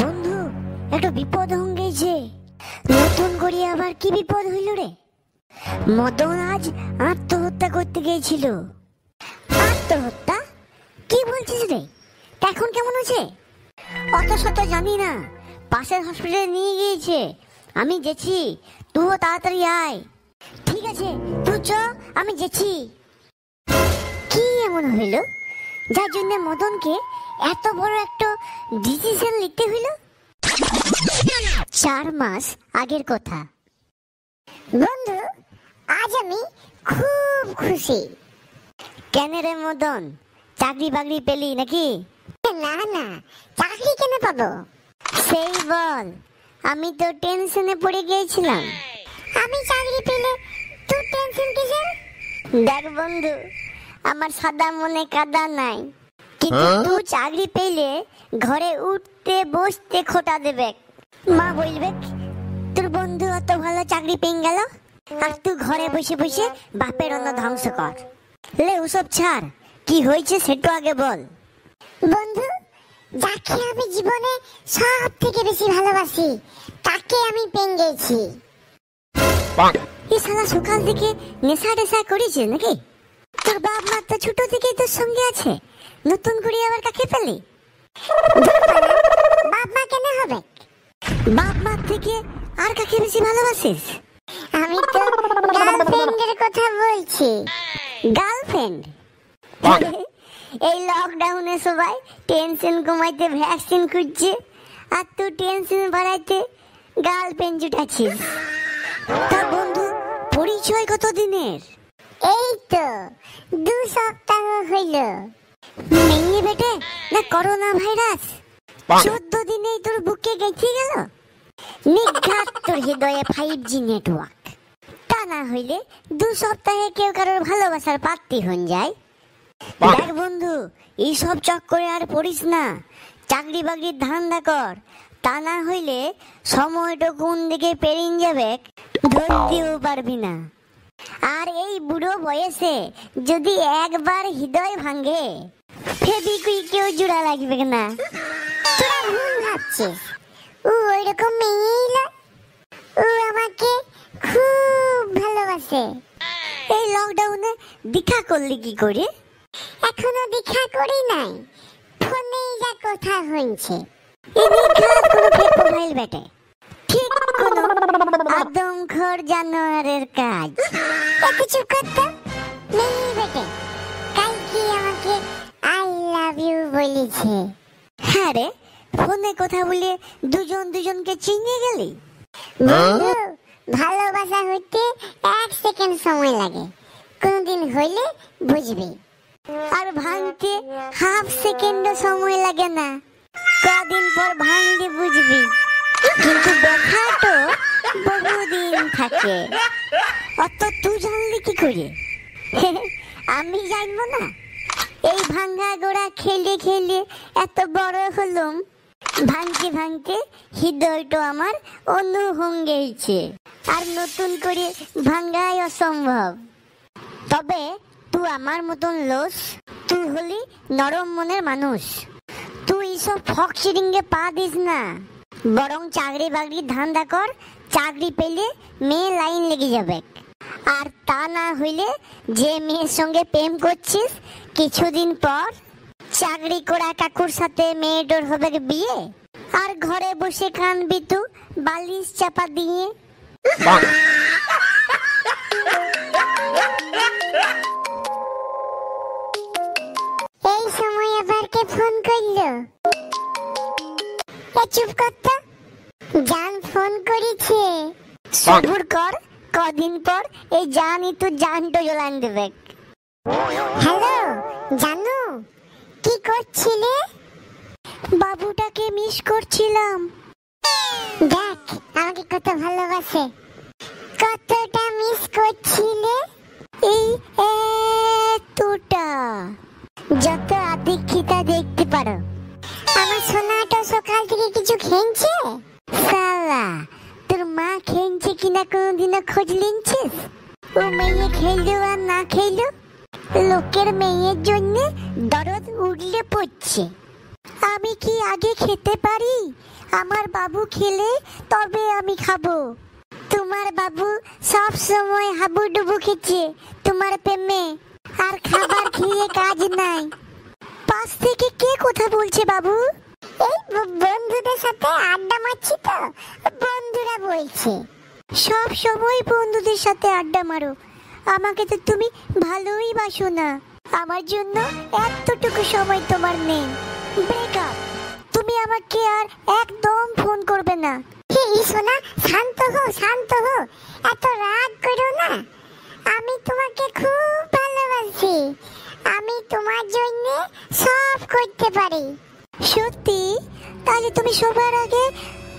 বন্ধু, একটা বিপদ হয়ে গেছে। নতুন করে আবার কি বিপদ হইল রে? মদন আজ আত্মহত্যা করতে গিয়েছিল। আত্মহত্যা? কি বলছিস রে? এখন কেমন আছে? অত শত জানি না, পাশের হসপিটালে নিয়ে গিয়েছে। আমি গেছি, তুইও তাড়াতাড়ি আয়। ঠিক আছে, তুই চ, আমি গেছি। কি এমন হইল যার জন্য মদনকে এত বড় একটা ডিসিশন নিতে হইল? 4 মাস আগের কথা। বন্ধু, আজ আমি খুব খুশি। কেন রে মদন, চাকরি বাকরি পেলি নাকি? না না, চাকরি কেন পাবো? সেই বল, আমি তো টেনশনে পড়ে গিয়েছিলাম। আমি চাকরি পেলে তুই টেনশন কিসের? দেখ বন্ধু, আমার সাদা মনে কাদা নাই, কিন্তু তুই চাকরি পেলে ঘরে উঠতে বসতে খোটা দেবে। মা বলবে তোর বন্ধু অত ভালো চাকরি পেয়ে গেল, আর তুই ঘরে বসে বসে বাপের অন্ন ধ্বংস কর। লে ওসব ছাড়, কি হয়েছে সেটা আগে বল। বন্ধু, যাকে আমি জীবনে সব থেকে বেশি ভালোবাসি তাকে আমি পেয়ে গেছি। এই শালা সকাল থেকে নেশা টেশা করেছিস নাকি? তোর বাপ মা তো ছোট থেকেই তোর সঙ্গে আছে, নতুন করে আবার কাকে পেলি? বাপ মা কেন হবে? বাপ মা থেকে আর কাকে বেশি ভালোবাসিস? আমি তো গার্লফ্রেন্ডের কথা বলছি। গার্লফ্রেন্ড? এই লকডাউনে সবাই টেনশন কমাইতে ভ্যাকসিন খুঁজছে, আর তুই টেনশন বাড়াইতে গার্লফ্রেন্ড জুটাচ্ছিস। তা বন্ধু, পরিচয় কত দিনের? এই তো 2 সপ্তাহ হইল। মেয়ে বেটে না করোনা ভাইরাস? 14 দিনেই তোর বুকে গেঁথে গেল। নিঘাত তোর হৃদয়ে 5G নেটওয়ার্ক। তা না হইলে 2 সপ্তাহে কেউ কারোর ভালোবাসার পাত্রী হন যায়। দেখ বন্ধু, এইসব চক্করে আর পড়িস না, চাকরি বাকরির ধান্দা কর। তা না হইলে সময়টা কোন দিকে পেরিয়ে যাবে ধরতেও পারবি না। আর এই বুড়ো বয়সে যদি একবার হৃদয় ভাঙে, ফেবিকুইকেও জোড়া লাগবে না। তোরা ভুল ভাবছিস, ও ওইরকম মেয়েই না, ও আমাকে খুব ভালোবাসে। এই লকডাউনে দেখা করলি কি করে? এখনো দেখা করি নাই, ফোনেই যা কথা হয়েছে। এই নিঘাত কোনো ফেক প্রোফাইল বেটে, ঠিক কোনো আদমখোর জানোয়ারের কাজ। একটু চুপ করতে মেয়ে বেটে, কালকে আমাকে আই লাভ ইউ বলেছে। হ্যাঁ রে, ফোনে কথা বলে দুজনকে চিনে গেলি। বন্ধু, ভালোবাসা হইতে 1 সেকেন্ড সময় লাগে, কোনদিন হইলে বুঝবি। আর ভাঙতে হাফ সেকেন্ডও সময় লাগে না, কদিন পর ভাঙলে বুঝবি। কিন্তু দেখা তো বহুদিন থাকে। অত তুই জানলি কি করে? আমি জানবো না? এই ভাঙ্গা গোড়া খেলে খেলে এত বড় হলাম, ভাঙতে ভাঙতে হৃদয়টা আমার অনু হয়ে আর নতুন করে ভাঙ্গাই অসম্ভব। তবে তুই আমার মতন লোস, তুই হলি নরম মনের মানুষ। তুই সব ফক সিডিংয়ে পা দিস না, বরং চাকরি বাকরি ধান্দা কর। চাকরি পেলে মেয়ে লাইন লেগে যাবে, আর তা না হইলে যে মেয়ের সঙ্গে প্রেম করছিস কিছুদিন পর চাকরি করা কাকুর সাথে মেয়েটার হবে বিয়ে, আর ঘরে বসে কানবি তুই বালিশ চাপা দিয়ে। এই সময় আবার কে ফোন করলো? চুপ করতে, জান ফোন করেছে। সবুর কর, কদিন পর এই জানই তো জানটা জ্বলান দেবে। হ্যালো জানু, কি করছিলে? বাবুটাকে মিস করছিলাম। দেখ আমাকে কত ভালোবাসে, কতটা মিস করছিলে। এই এতটা, যত আদিক্ষিতা দেখতে পারো। আমার সোনাটা সকাল থেকে কিছু খেয়েছে? সালা, তোর মা খেয়েছে কিনা কোনোদিনও খোঁজ নিয়েছিস? ও মেয়ে খেলো আর না খেলো, লোকের মেয়ের জন্য দরদ উড়লে পড়ছে। আমি কি আগে খেতে পারি? আমার বাবু খেলে তবে আমি খাবো। তোমার বাবু সব সময় হাবুডুবু খেছে তোমার প্রেমে, আর খাবার খেয়ে কাজ নাই। পাশ থেকে কে কথা বলছে বাবু? এই বন্ধুদের সাথে আড্ডা মারছি তো, বন্ধুরা বলছে। সব সময় বন্ধুদের সাথে আড্ডা মারো, আমাকে তো তুমি ভালোই বাসো না। আমার জন্য এতটুকু সময় তোমার নেই। ব্রেকআপ। তুমি আমাকে আর একদম ফোন করবে না। সোনা, শান্ত হও, শান্ত হও, এত রাগ করো না। আমি তোমাকে খুব ভালোবাসি, আমি তোমার জন্য সব করতে পারি। সত্যি? তাহলে তুমি সবার আগে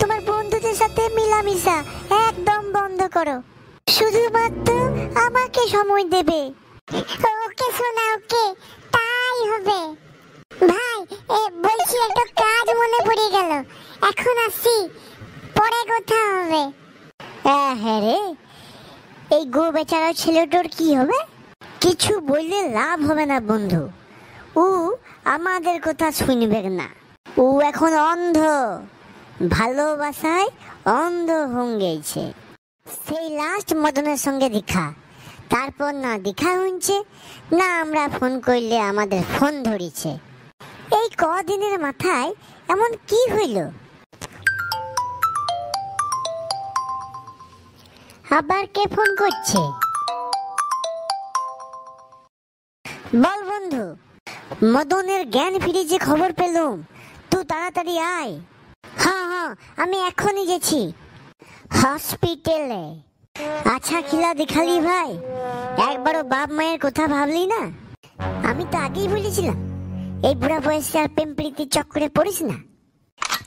তোমার বন্ধুদের সাথে মিলামিশা একদম বন্ধ করো, শুধুমাত্র আমাকে সময় দেবে। ওকে সোনা, ওকে, তাই হবে। ভাই, বলছি একটা কাজ মনে পড়ে গেল, এখন আসি, পরে কথা হবে। হ্যাঁ রে, এই গো বেচারা ছেলেটার কি হবে? কিছু বললে লাভ হবে না বন্ধু, ও আমাদের কথা শুনবে না। ও এখন অন্ধ, ভালোবাসায় অন্ধ হয়ে গেছে। সেই লাস্ট মদনের সঙ্গে দেখা, তারপর না দেখা হচ্ছে না, আমরা ফোন করলে আমাদের ফোন ধরিছে। এই কদিনের মাথায় এমন কি হইল? আবার কে ফোন করছে? বল বন্ধু, মদনের জ্ঞান ফিরেছে খবর পেলুম, তুই তাড়াতাড়ি আয়। হ্যাঁ, আমি এখনই গেছি হসপিটালে। আচ্ছা খিলা দেখালি ভাই, একবারও বাপ মায়ের কথা ভাবলি না? আমি তো আগেই বলেছিলাম এই বুড়া বয়সে আর প্রেম প্রীতির চক্করে পড়িস না।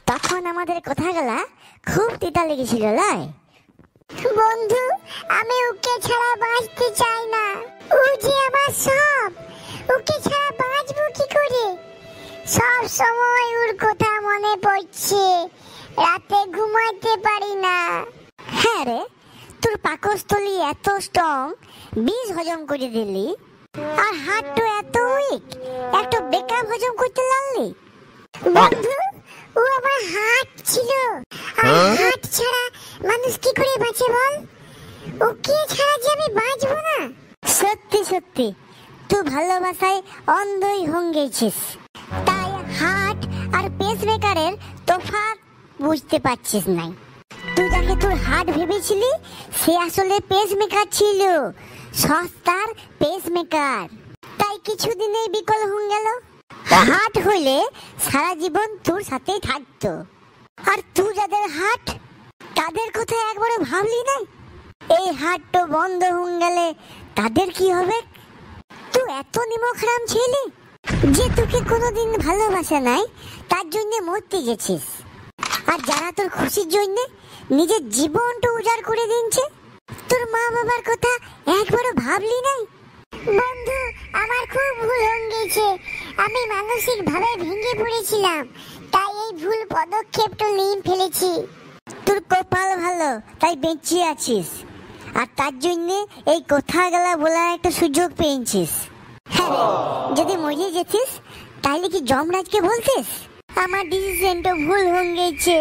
তখন আমাদের কথাগুলা খুব তিতা লেগেছিল লাই। বন্ধু, আমি ওকে ছাড়া বাঁচতে চাই না, ও যে আমার সব, ওকে ছাড়া বাঁচবো কি করে? সব সময় ওর কথা মনে পড়ছে, রাতে ঘুমাইতে পারি না। হ্যাঁ রে, তোর পাকস্থলী এত স্ট্রং, বীজ হজম করে দিলি, আর হাতটা এত উইক, একটু বেকার হজম করতে লাগলি। বন্ধু, ও আমার হাত ছিল, আর হাত ছাড়া মানুষ কি করে বাঁচে বল? ওকে ছাড়া যে আমি বাঁচবো না। সত্যি সত্যি তুই ভালোবাসায় অন্ধই হয়ে গেছিস, তাই হার্ট আর পেসমেকারের তফাৎ বুঝতে পারছিস নাই। তুই যাকে তোর হার্ট ভেবেছিলি, সে আসলে পেসমেকার ছিল, সস্তার পেসমেকার। তাই কিছুদিনেই বিকল হয়ে গেল। হার্ট হইলে সারা জীবন তোর সাথেই থাকতো, আর তুই যাদের হার্ট, তাদের কথা একবারও ভাবলি না? এই হার্টটা বন্ধ হয়ে গেলে তাদের কি হবে? তুই এত নিমখরাম ছিলি যে তোকে কোনোদিন ভালোবাসে নাই, তার জন্য মরতে গেছিস। আর যারা তোর খুশির জন্য নিজের জীবনটা উজাড় করে দিচ্ছে, তোর মা বাবার কথা একবারও ভাবলি নাই? বন্ধু, আমার খুব ভুল হয়ে গেছে, আমি মানসিক ভাবে ভেঙে পড়েছিলাম, তাই এই ভুল পদক্ষেপটা নিয়ে ফেলেছি। তোর কপাল ভালো, তাই বেঁচে আছিস, আর তার জন্য এই কথাগুলা বলার একটা সুযোগ পেয়েছিস। হ্যাঁ, যদি মরে যেতিস তাইলে কি যমরাজকে বলতিস আমার ডিসিশনটা ভুল হয়ে গেছে,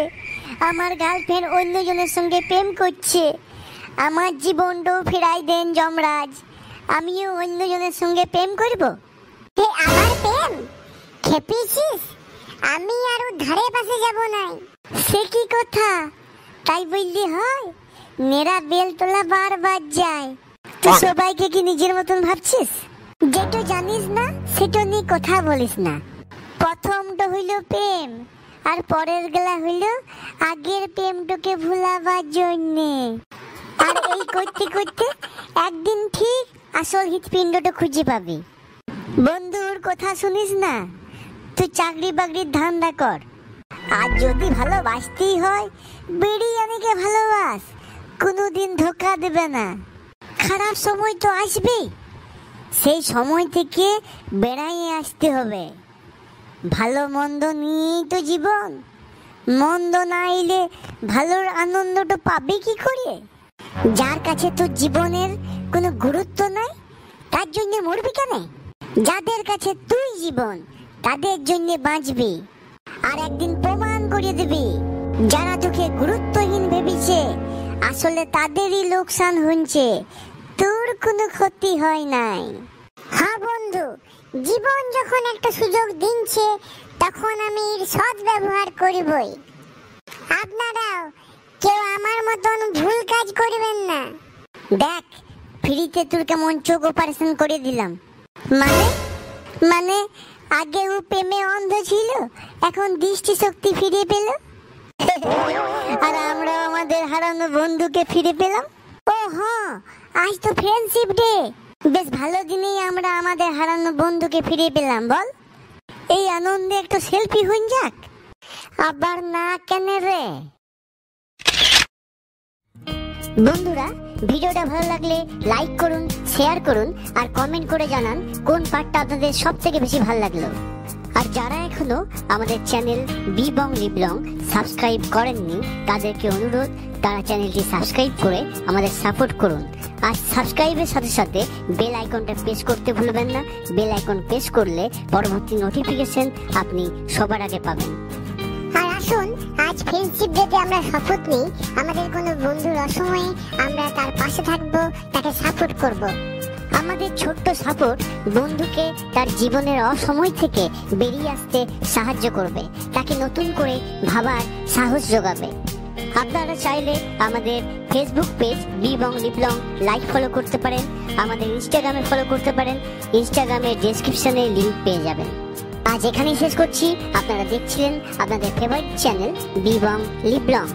আমার গার্লফ্রেন্ড অন্যজনের সঙ্গে প্রেম করছে, আমার জীবনটাও ফেরাই দেন যমরাজ, আমিও অন্যজনের সঙ্গে প্রেম করব? আমার প্রেম খেপেছিস? আমি আর ধারে পাশে যাব না। সে কি কথা, তাই বললি হয়? মেরা বেল তোলা বারবার যায়। তুই সবাইকে কি নিজের মতন ভাবছিস? যেটা জানিস না সেটা নিয়ে কথা বলিস না। প্রথমটা হইল প্রেম, আর পরের গেলা হইল আগের প্রেমটাকে ভুলাবার জন্যে। আর এই করতে করতে একদিন ঠিক আসল হৃৎপিণ্ডটা খুঁজে পাবি। বন্ধুর কথা শুনিস না, তুই চাকরি বাকরির ধান্দা কর। আর যদি ভালোবাসতেই হয়, বিরিয়ানিকে ভালোবাস, কোনোদিন ধোকা দেবে না। খারাপ সময় তো আসবেই, সেই সময় থেকে বেড়াইয়ে আসতে হবে। ভালো মন্দ নিয়েই তো জীবন, মন্দ না এলে ভালোর আনন্দটা পাবে কি করে? যার কাছে তোর জীবনের কোনো গুরুত্ব নাই, তার জন্য মরবি কেন? যাদের কাছে তুই জীবন, তাদের জন্য বাঁচবি। আর একদিন প্রমাণ করে দিবি যারা তোকে গুরুত্বহীন ভেবেছে আসলে তাদেরই লোকসান হচ্ছে, তোর কোনো ক্ষতি হয় নাই। হ্যাঁ বন্ধু, জীবন যখন একটা সুযোগ দিচ্ছে তখন আমি এর সৎ ব্যবহার করবই। আপনারাও কেউ আমার মতন ভুল কাজ করবেন না। দেখ, ফ্রিতে তোর কেমন চোখ অপারেশন করে দিলাম। মানে মানে আগে ও প্রেমে অন্ধ ছিল, এখন দৃষ্টি শক্তি ফিরে পেল। আর আমরা আমাদের হারানো বন্ধুকে ফিরে পেলাম। ও হ্যাঁ, আজ তো ফ্রেন্ডশিপ ডে। বেশ ভালো দিনেই আমরা আমাদের হারানো বন্ধুকে ফিরে পেলাম। বল, এই আনন্দে একটা সেলফি হয়ে যাক। আবার না কেন রে? বন্ধুরা, ভিডিওটা ভালো লাগলে লাইক করুন, শেয়ার করুন আর কমেন্ট করে জানান কোন পার্টটা আপনাদের সবথেকে বেশি ভালো লাগলো। আর যারা এখনো আমাদের চ্যানেল বিবং লিবলং সাবস্ক্রাইব করেননি তাদেরকে অনুরোধ, তারা চ্যানেলটি সাবস্ক্রাইব করে আমাদের সাপোর্ট করুন। আর সাবস্ক্রাইবের সাথে সাথে বেল আইকনটা প্রেস করতে ভুলবেন না। বেল আইকন প্রেস করলে পরবর্তী নোটিফিকেশন আপনি সবার আগে পাবেন। আর আসুন, আজ ফ্রেন্ডশিপ ডেতে আমরা শপথ নিই আমাদের কোনো বন্ধুর অসময়ে আমরা তার পাশে থাকবো, তাকে সাপোর্ট করব। আমাদের ছোট্ট সাপোর্ট বন্ধুকে তার জীবনের অসময় থেকে বেরিয়ে আসতে সাহায্য করবে, তাকে নতুন করে ভাবার সাহস যোগাবে। আপনারা চাইলে আমাদের ফেসবুক পেজ বিবং লিবলং লাইক ফলো করতে পারেন, আমাদের ইনস্টাগ্রামে ফলো করতে পারেন। ইনস্টাগ্রামের ডেসক্রিপশনে লিংক পেয়ে যাবেন। আজ এখানেই শেষ করছি। আপনারা দেখছিলেন আপনাদের ফেভারিট চ্যানেল বিবং লিবলং।